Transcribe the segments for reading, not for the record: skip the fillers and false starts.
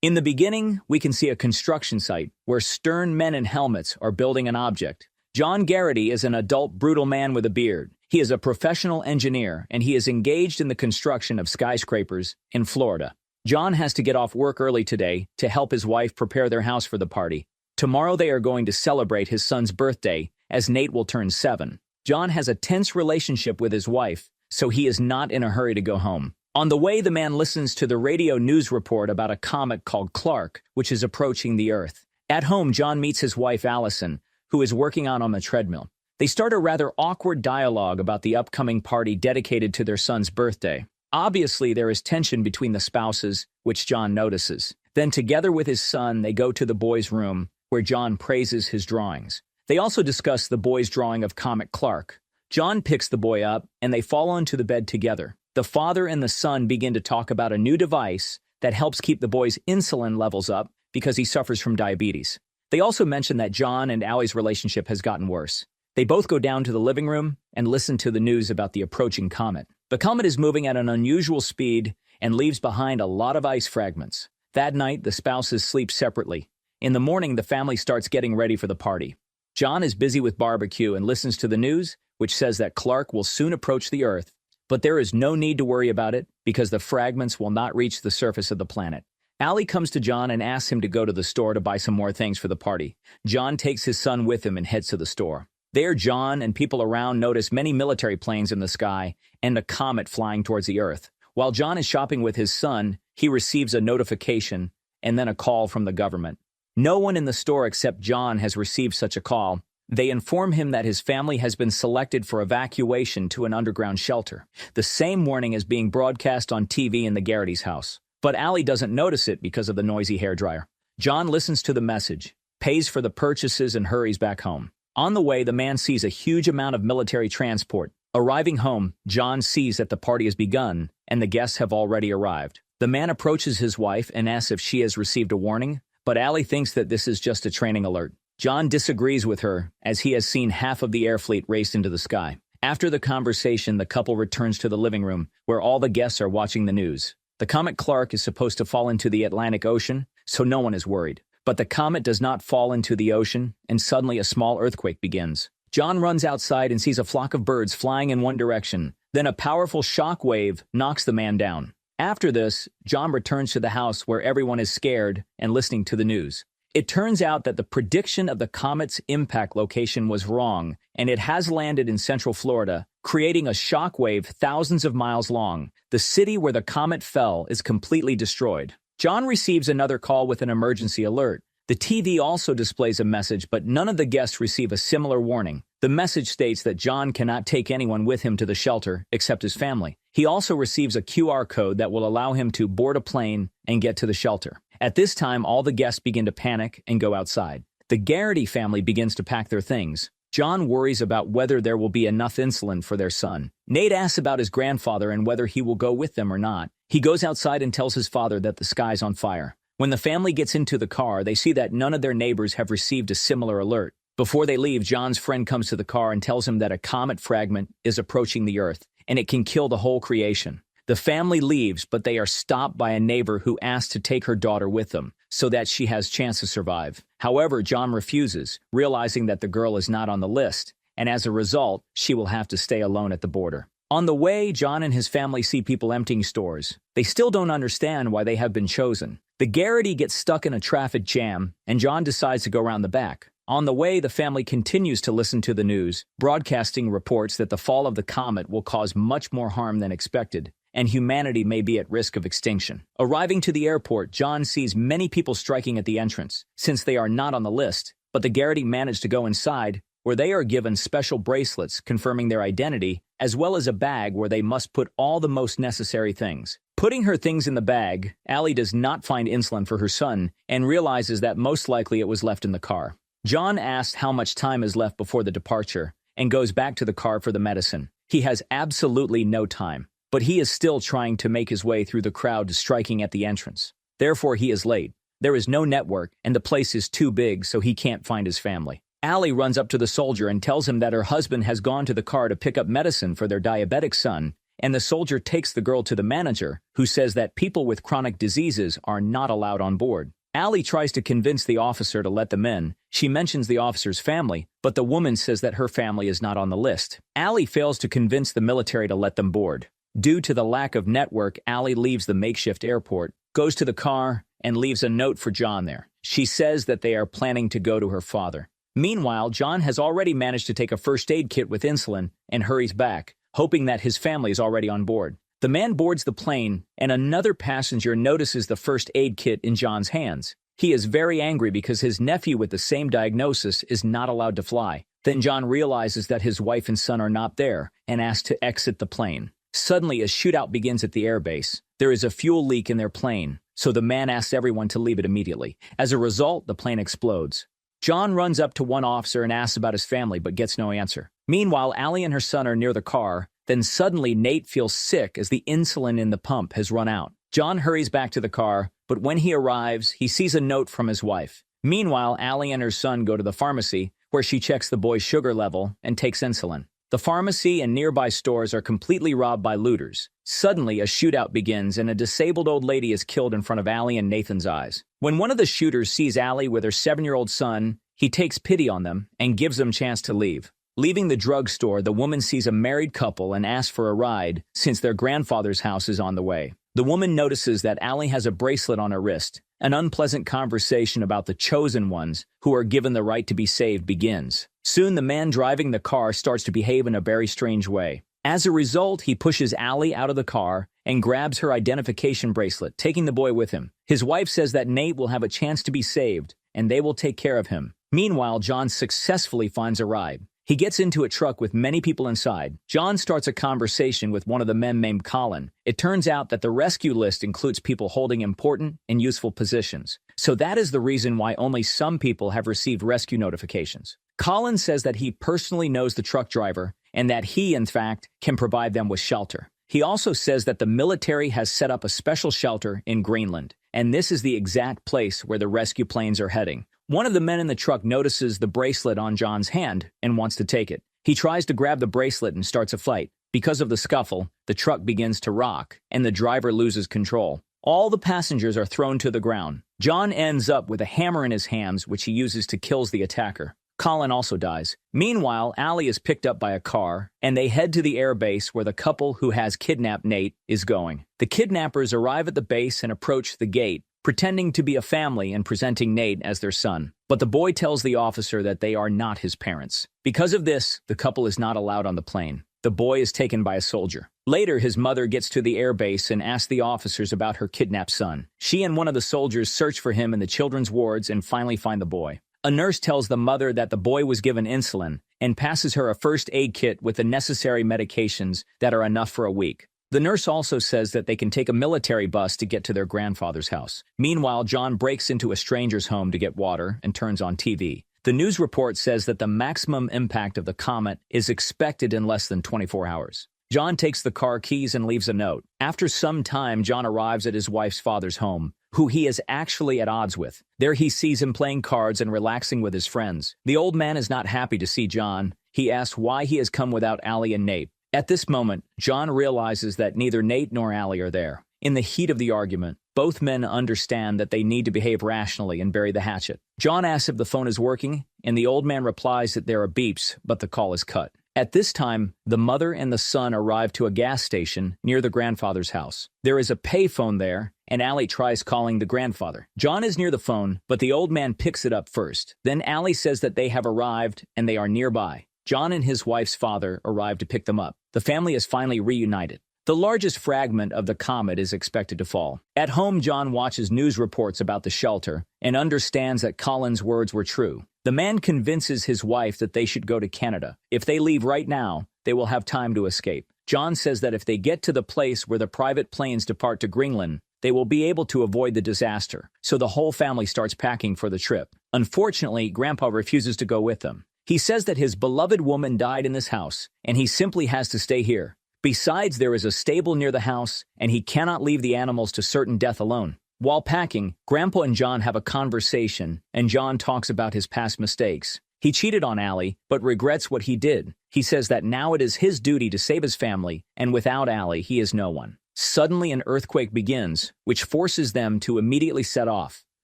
In the beginning, we can see a construction site where stern men in helmets are building an object. John Garrity is an adult, brutal man with a beard. He is a professional engineer, and he is engaged in the construction of skyscrapers in Florida. John has to get off work early today to help his wife prepare their house for the party. Tomorrow they are going to celebrate his son's birthday, as Nate will turn 7. John has a tense relationship with his wife, so he is not in a hurry to go home. On the way, the man listens to the radio news report about a comet called Clark, which is approaching the Earth. At home, John meets his wife, Allison, who is working out on a treadmill. They start a rather awkward dialogue about the upcoming party dedicated to their son's birthday. Obviously, there is tension between the spouses, which John notices. Then, together with his son, they go to the boy's room, where John praises his drawings. They also discuss the boy's drawing of Comet Clark. John picks the boy up, and they fall onto the bed together. The father and the son begin to talk about a new device that helps keep the boy's insulin levels up because he suffers from diabetes. They also mention that John and Allie's relationship has gotten worse. They both go down to the living room and listen to the news about the approaching comet. The comet is moving at an unusual speed and leaves behind a lot of ice fragments. That night, the spouses sleep separately. In the morning, the family starts getting ready for the party. John is busy with barbecue and listens to the news, which says that Clark will soon approach the Earth. But there is no need to worry about it because the fragments will not reach the surface of the planet. Allie comes to John and asks him to go to the store to buy some more things for the party. John takes his son with him and heads to the store. There, John and people around notice many military planes in the sky and a comet flying towards the Earth. While John is shopping with his son, he receives a notification and then a call from the government. No one in the store except John has received such a call. They inform him that his family has been selected for evacuation to an underground shelter. The same warning is being broadcast on TV in the Garrity's house. But Allie doesn't notice it because of the noisy hairdryer. John listens to the message, pays for the purchases, and hurries back home. On the way, the man sees a huge amount of military transport. Arriving home, John sees that the party has begun, and the guests have already arrived. The man approaches his wife and asks if she has received a warning, but Allie thinks that this is just a training alert. John disagrees with her, as he has seen half of the air fleet race into the sky. After the conversation, the couple returns to the living room, where all the guests are watching the news. The comet Clark is supposed to fall into the Atlantic Ocean, so no one is worried. But the comet does not fall into the ocean, and suddenly a small earthquake begins. John runs outside and sees a flock of birds flying in one direction. Then a powerful shock wave knocks the man down. After this, John returns to the house where everyone is scared and listening to the news. It turns out that the prediction of the comet's impact location was wrong, and it has landed in central Florida, creating a shock wave thousands of miles long. The city where the comet fell is completely destroyed. John receives another call with an emergency alert. The TV also displays a message, but none of the guests receive a similar warning. The message states that John cannot take anyone with him to the shelter except his family. He also receives a QR code that will allow him to board a plane and get to the shelter. At this time, all the guests begin to panic and go outside. The Garrity family begins to pack their things. John worries about whether there will be enough insulin for their son. Nate asks about his grandfather and whether he will go with them or not. He goes outside and tells his father that the sky's on fire. When the family gets into the car, they see that none of their neighbors have received a similar alert. Before they leave, John's friend comes to the car and tells him that a comet fragment is approaching the Earth, and it can kill the whole creation. The family leaves, but they are stopped by a neighbor who asks to take her daughter with them, so that she has a chance to survive. However, John refuses, realizing that the girl is not on the list, and as a result, she will have to stay alone at the border. On the way, John and his family see people emptying stores. They still don't understand why they have been chosen. The Garrity gets stuck in a traffic jam, and John decides to go around the back. On the way, the family continues to listen to the news, broadcasting reports that the fall of the comet will cause much more harm than expected, and humanity may be at risk of extinction. Arriving to the airport, John sees many people striking at the entrance, since they are not on the list, but the Garrity manage to go inside, where they are given special bracelets confirming their identity, as well as a bag where they must put all the most necessary things. Putting her things in the bag, Allie does not find insulin for her son and realizes that most likely it was left in the car. John asks how much time is left before the departure and goes back to the car for the medicine. He has absolutely no time, but he is still trying to make his way through the crowd striking at the entrance. Therefore, he is late. There is no network, and the place is too big, so he can't find his family. Allie runs up to the soldier and tells him that her husband has gone to the car to pick up medicine for their diabetic son, and the soldier takes the girl to the manager, who says that people with chronic diseases are not allowed on board. Allie tries to convince the officer to let them in. She mentions the officer's family, but the woman says that her family is not on the list. Allie fails to convince the military to let them board. Due to the lack of network, Allie leaves the makeshift airport, goes to the car, and leaves a note for John there. She says that they are planning to go to her father. Meanwhile, John has already managed to take a first aid kit with insulin and hurries back, hoping that his family is already on board. The man boards the plane, and another passenger notices the first aid kit in John's hands. He is very angry because his nephew with the same diagnosis is not allowed to fly. Then John realizes that his wife and son are not there and asks to exit the plane. Suddenly, a shootout begins at the airbase. There is a fuel leak in their plane, so the man asks everyone to leave it immediately. As a result, the plane explodes. John runs up to one officer and asks about his family, but gets no answer. Meanwhile, Allie and her son are near the car. Then suddenly, Nate feels sick as the insulin in the pump has run out. John hurries back to the car, but when he arrives, he sees a note from his wife. Meanwhile, Allie and her son go to the pharmacy, where she checks the boy's sugar level and takes insulin. The pharmacy and nearby stores are completely robbed by looters. Suddenly, a shootout begins and a disabled old lady is killed in front of Allie and Nathan's eyes. When one of the shooters sees Allie with her 7-year-old son, he takes pity on them and gives them a chance to leave. Leaving the drugstore, the woman sees a married couple and asks for a ride since their grandfather's house is on the way. The woman notices that Allie has a bracelet on her wrist. An unpleasant conversation about the chosen ones who are given the right to be saved begins. Soon, the man driving the car starts to behave in a very strange way. As a result, he pushes Allie out of the car and grabs her identification bracelet, taking the boy with him. His wife says that Nate will have a chance to be saved, and they will take care of him. Meanwhile, John successfully finds a ride. He gets into a truck with many people inside. John starts a conversation with one of the men named Colin. It turns out that the rescue list includes people holding important and useful positions. So that is the reason why only some people have received rescue notifications. Colin says that he personally knows the truck driver and that he, in fact, can provide them with shelter. He also says that the military has set up a special shelter in Greenland, and this is the exact place where the rescue planes are heading. One of the men in the truck notices the bracelet on John's hand and wants to take it. He tries to grab the bracelet and starts a fight. Because of the scuffle, the truck begins to rock, and the driver loses control. All the passengers are thrown to the ground. John ends up with a hammer in his hands, which he uses to kill the attacker. Colin also dies. Meanwhile, Allie is picked up by a car, and they head to the airbase where the couple who has kidnapped Nate is going. The kidnappers arrive at the base and approach the gate, pretending to be a family and presenting Nate as their son. But the boy tells the officer that they are not his parents. Because of this, the couple is not allowed on the plane. The boy is taken by a soldier. Later, his mother gets to the airbase and asks the officers about her kidnapped son. She and one of the soldiers search for him in the children's wards and finally find the boy. A nurse tells the mother that the boy was given insulin and passes her a first aid kit with the necessary medications that are enough for a week. The nurse also says that they can take a military bus to get to their grandfather's house. Meanwhile, John breaks into a stranger's home to get water and turns on TV. The news report says that the maximum impact of the comet is expected in less than 24 hours. John takes the car keys and leaves a note. After some time, John arrives at his wife's father's home, who he is actually at odds with. There he sees him playing cards and relaxing with his friends. The old man is not happy to see John. He asks why he has come without Allie and Nate. At this moment, John realizes that neither Nate nor Allie are there. In the heat of the argument, both men understand that they need to behave rationally and bury the hatchet. John asks if the phone is working, and the old man replies that there are beeps, but the call is cut. At this time, the mother and the son arrive to a gas station near the grandfather's house. There is a payphone there, and Allie tries calling the grandfather. John is near the phone, but the old man picks it up first. Then Allie says that they have arrived and they are nearby. John and his wife's father arrive to pick them up. The family is finally reunited. The largest fragment of the comet is expected to fall. At home, John watches news reports about the shelter and understands that Colin's words were true. The man convinces his wife that they should go to Canada. If they leave right now, they will have time to escape. John says that if they get to the place where the private planes depart to Greenland, they will be able to avoid the disaster. So the whole family starts packing for the trip. Unfortunately, Grandpa refuses to go with them. He says that his beloved woman died in this house, and he simply has to stay here. Besides, there is a stable near the house, and he cannot leave the animals to certain death alone. While packing, Grandpa and John have a conversation, and John talks about his past mistakes. He cheated on Allie, but regrets what he did. He says that now it is his duty to save his family, and without Allie, he is no one. Suddenly, an earthquake begins, which forces them to immediately set off.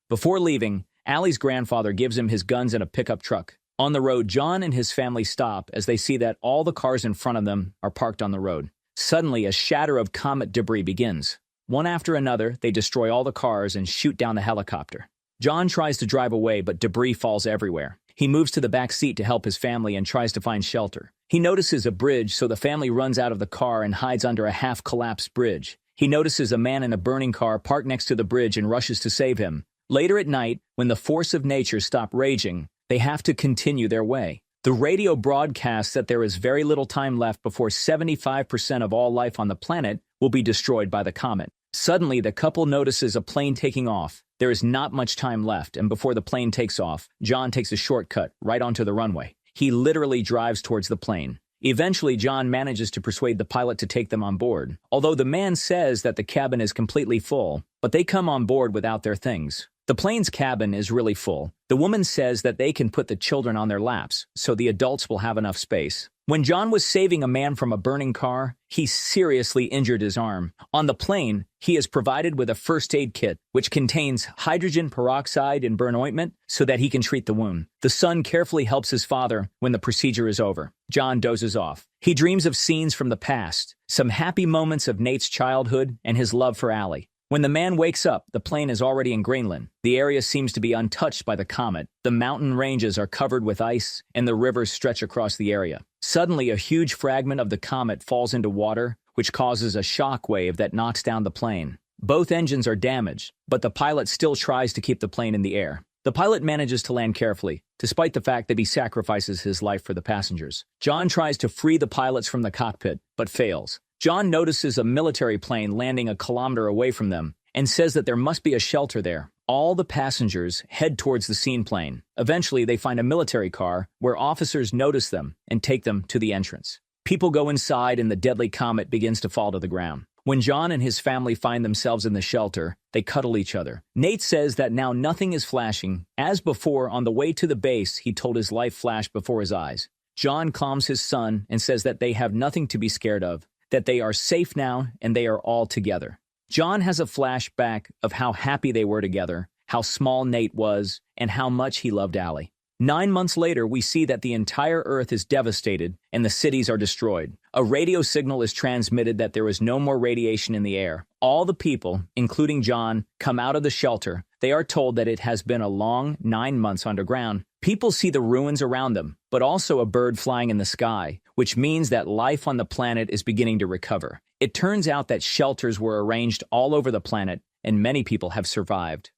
Before leaving, Allie's grandfather gives him his guns and a pickup truck. On the road, John and his family stop as they see that all the cars in front of them are parked on the road. Suddenly, a shatter of comet debris begins. One after another, they destroy all the cars and shoot down the helicopter. John tries to drive away, but debris falls everywhere. He moves to the back seat to help his family and tries to find shelter. He notices a bridge, so the family runs out of the car and hides under a half-collapsed bridge. He notices a man in a burning car parked next to the bridge and rushes to save him. Later at night, when the force of nature stops raging, they have to continue their way. The radio broadcasts that there is very little time left before 75% of all life on the planet will be destroyed by the comet. Suddenly, the couple notices a plane taking off. There is not much time left, and before the plane takes off, John takes a shortcut right onto the runway. He literally drives towards the plane. Eventually, John manages to persuade the pilot to take them on board, although the man says that the cabin is completely full, but they come on board without their things. The plane's cabin is really full. The woman says that they can put the children on their laps, so the adults will have enough space. When John was saving a man from a burning car, he seriously injured his arm. On the plane, he is provided with a first aid kit, which contains hydrogen peroxide and burn ointment so that he can treat the wound. The son carefully helps his father when the procedure is over. John dozes off. He dreams of scenes from the past, some happy moments of Nate's childhood and his love for Allie. When the man wakes up, the plane is already in Greenland. The area seems to be untouched by the comet. The mountain ranges are covered with ice, and the rivers stretch across the area. Suddenly, a huge fragment of the comet falls into water, which causes a shock wave that knocks down the plane. Both engines are damaged, but the pilot still tries to keep the plane in the air. The pilot manages to land carefully, despite the fact that he sacrifices his life for the passengers. John tries to free the pilots from the cockpit, but fails. John notices a military plane landing a kilometer away from them and says that there must be a shelter there. All the passengers head towards the scene plane. Eventually, they find a military car where officers notice them and take them to the entrance. People go inside and the deadly comet begins to fall to the ground. When John and his family find themselves in the shelter, they cuddle each other. Nate says that now nothing is flashing. As before, on the way to the base, he told his life flashed before his eyes. John calms his son and says that they have nothing to be scared of, that they are safe now and they are all together. John has a flashback of how happy they were together, how small Nate was, and how much he loved Allie. 9 months later, we see that the entire Earth is devastated and the cities are destroyed. A radio signal is transmitted that there is no more radiation in the air. All the people, including John, come out of the shelter. They are told that it has been a long 9 months underground. People see the ruins around them, but also a bird flying in the sky, which means that life on the planet is beginning to recover. It turns out that shelters were arranged all over the planet, and many people have survived.